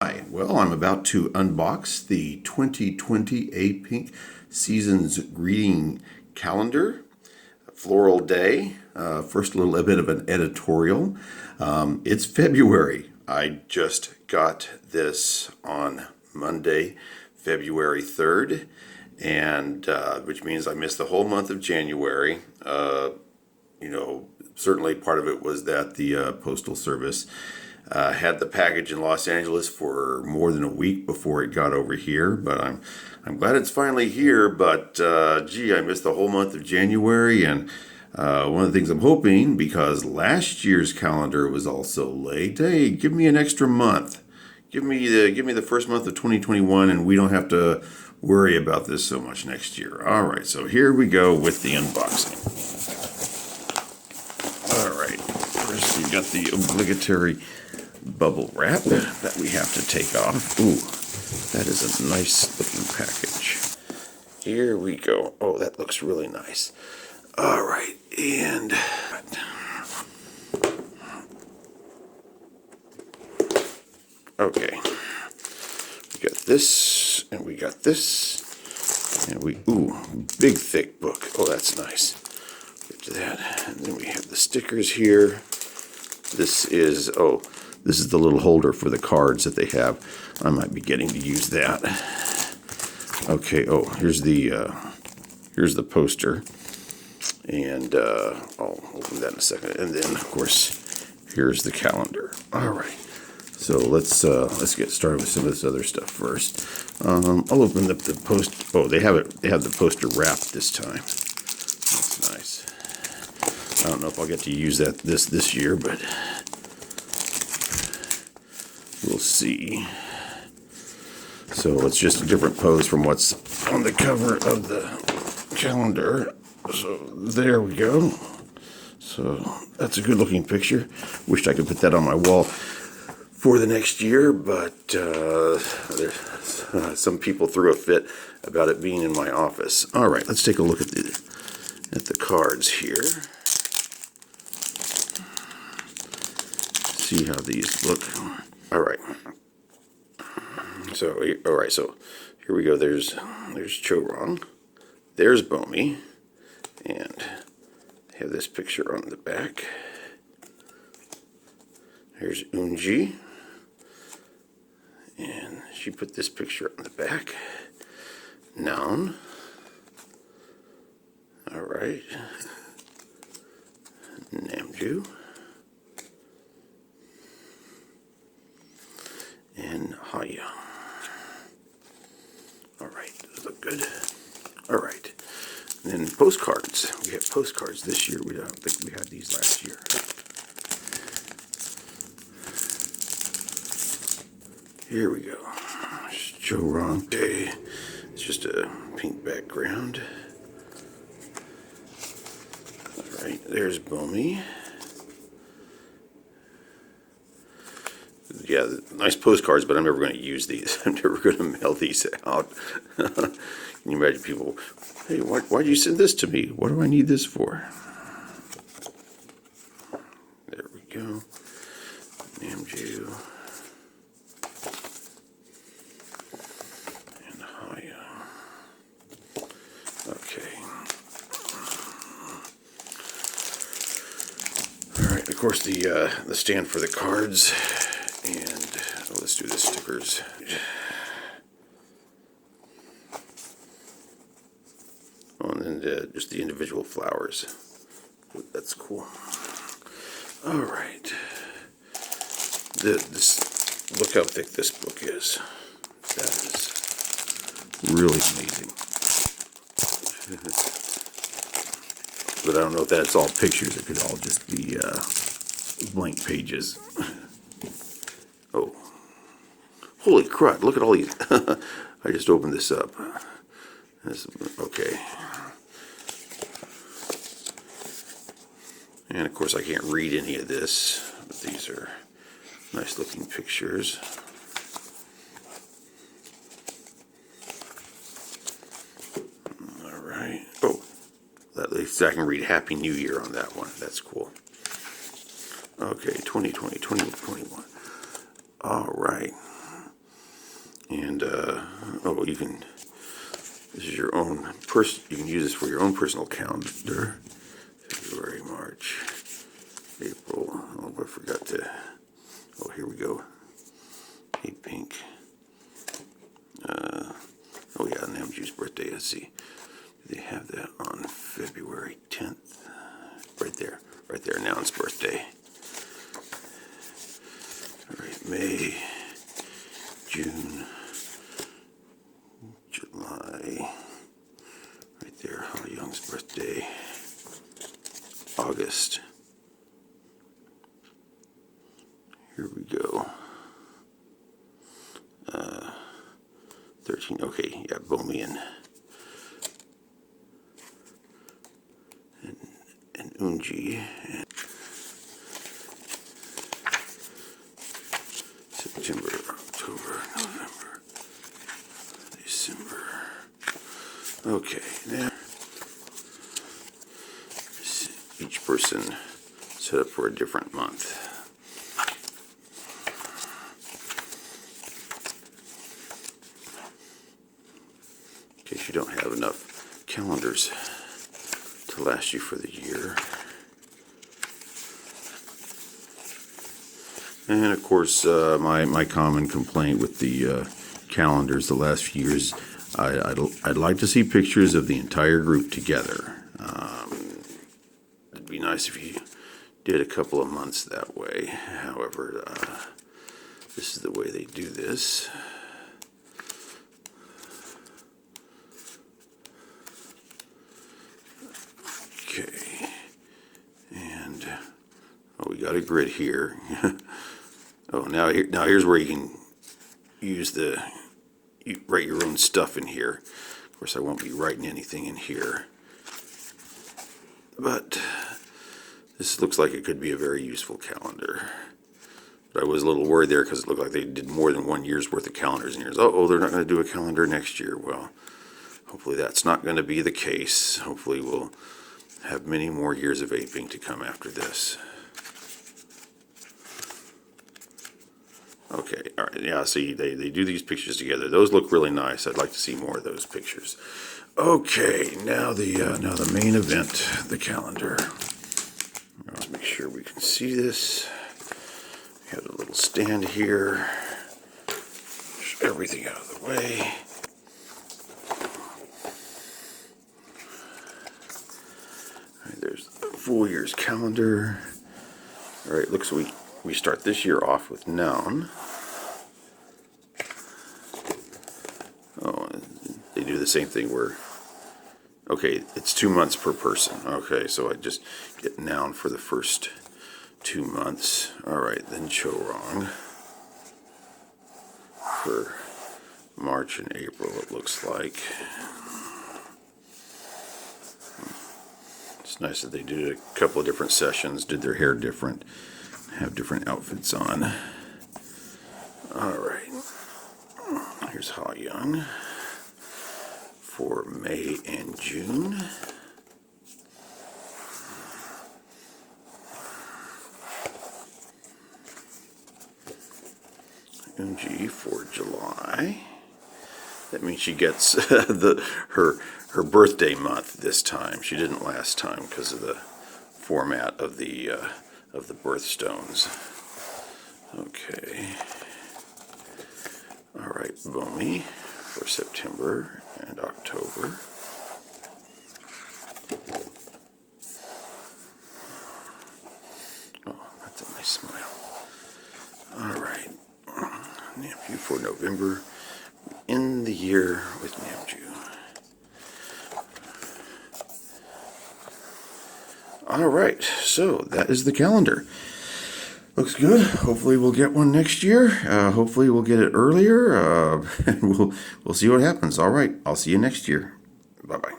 Hi, well, I'm about to unbox the 2020 Apink Season's Greeting Calendar, Floral Day. First, a little bit of an editorial. It's February. I just got this on Monday, February 3rd, and which means I missed the whole month of January. Certainly part of it was that the Postal Service had the package in Los Angeles for more than a week before it got over here, but I'm glad it's finally here. But gee, I missed the whole month of January, and one of the things I'm hoping, because last year's calendar was also late, hey, give me an extra month. Give me the first month of 2021, and we don't have to worry about this so much next year. All right, so here we go with the unboxing. All right, first we got the obligatory bubble wrap that we have to take off. Ooh, that is a nice looking package. Here we go. Oh, that looks really nice. All right, and okay, we got this, and we got this, and big thick book. Oh, that's nice. Get to that, and then we have the stickers here. This is the little holder for the cards that they have. I might be getting to use that. Okay. Oh, here's the poster, and I'll open that in a second. And then, of course, here's the calendar. All right. So let's get started with some of this other stuff first. I'll open up the post. Oh, they have the poster wrapped this time. That's nice. I don't know if I'll get to use that this year, but we'll see. So it's just a different pose from what's on the cover of the calendar. So there we go. So that's a good looking picture. Wished I could put that on my wall for the next year, but some people threw a fit about it being in my office. All right, let's take a look at the cards here. See how these look. All right. So here we go. There's Chorong. There's Bomi, and I have this picture on the back. Here's Unji, and she put this picture on the back. Noun. All right. Namju. And Haya. All right, those look good. All right, and then postcards. We have postcards this year. We don't think we had these last year. Here we go. Chorong. Okay, it's just a pink background. All right, there's Bomi. Yeah, nice postcards, but I'm never going to use these. I'm never going to mail these out. Can you imagine people, hey, why'd you send this to me? What do I need this for? There we go. Namju. And Haya. Okay. All right, of course, the stand for the cards. And let's do the stickers. Oh, and then just the individual flowers. That's cool. All right. Look how thick this book is. That is really amazing. But I don't know if that's all pictures. It could all just be blank pages. Oh, holy crud, look at all these. I just opened this up. Okay. And of course I can't read any of this, but these are nice looking pictures. All right. Oh, at least I can read Happy New Year on that one. That's cool. Okay, 2020, 2021. All right. And oh, you can. This is your own you can use this for your own personal calendar. February, March, April. Oh, I forgot to. Oh, here we go. Apink. Oh yeah, Namju's birthday. Let's see. Do they have that on February 10th? Right there. Right there. Noun's birthday. All right, May, June, July. Right there. Ha Young's birthday. August. Here we go. 13. Okay, yeah, Bomi and Unji. September, October, November, December. Okay, now each person set up for a different month. In case you don't have enough calendars to last you for the year. And of course, my common complaint with the calendars the last few years, I'd like to see pictures of the entire group together. It'd be nice if you did a couple of months that way. However, this is the way they do this. Okay, and oh, we got a grid here. Oh, now here's where you can use write your own stuff in here. Of course, I won't be writing anything in here, but this looks like it could be a very useful calendar. But I was a little worried there because it looked like they did more than 1 year's worth of calendars in here. Oh, they're not going to do a calendar next year. Well, hopefully that's not going to be the case. Hopefully we'll have many more years of Apink to come after this. Okay, all right, yeah, see, they do these pictures together. Those look really nice. I'd like to see more of those pictures. Okay, now the main event, the calendar. Let's make sure we can see this. We have a little stand here. Push everything out of the way. All right, there's the full year's calendar. All right, looks like we start this year off with noun. Oh, they do the same thing where, okay, it's 2 months per person. Okay, so I just get noun for the first 2 months. All right, then Chorong for March and April, it looks like. It's nice that they did a couple of different sessions, did their hair different, have different outfits on. All right, here's Ha Young for May and June. Unji for July. That means she gets her birthday month this time. She didn't last time because of the format of the birthstones. Okay. All right, Bomi for September and October. Oh, that's a nice smile. All right, Namju for November. End the year with Namju. All right, so that is the calendar. Looks good. Hopefully we'll get one next year. Hopefully we'll get it earlier. And we'll see what happens. All right, I'll see you next year. Bye-bye.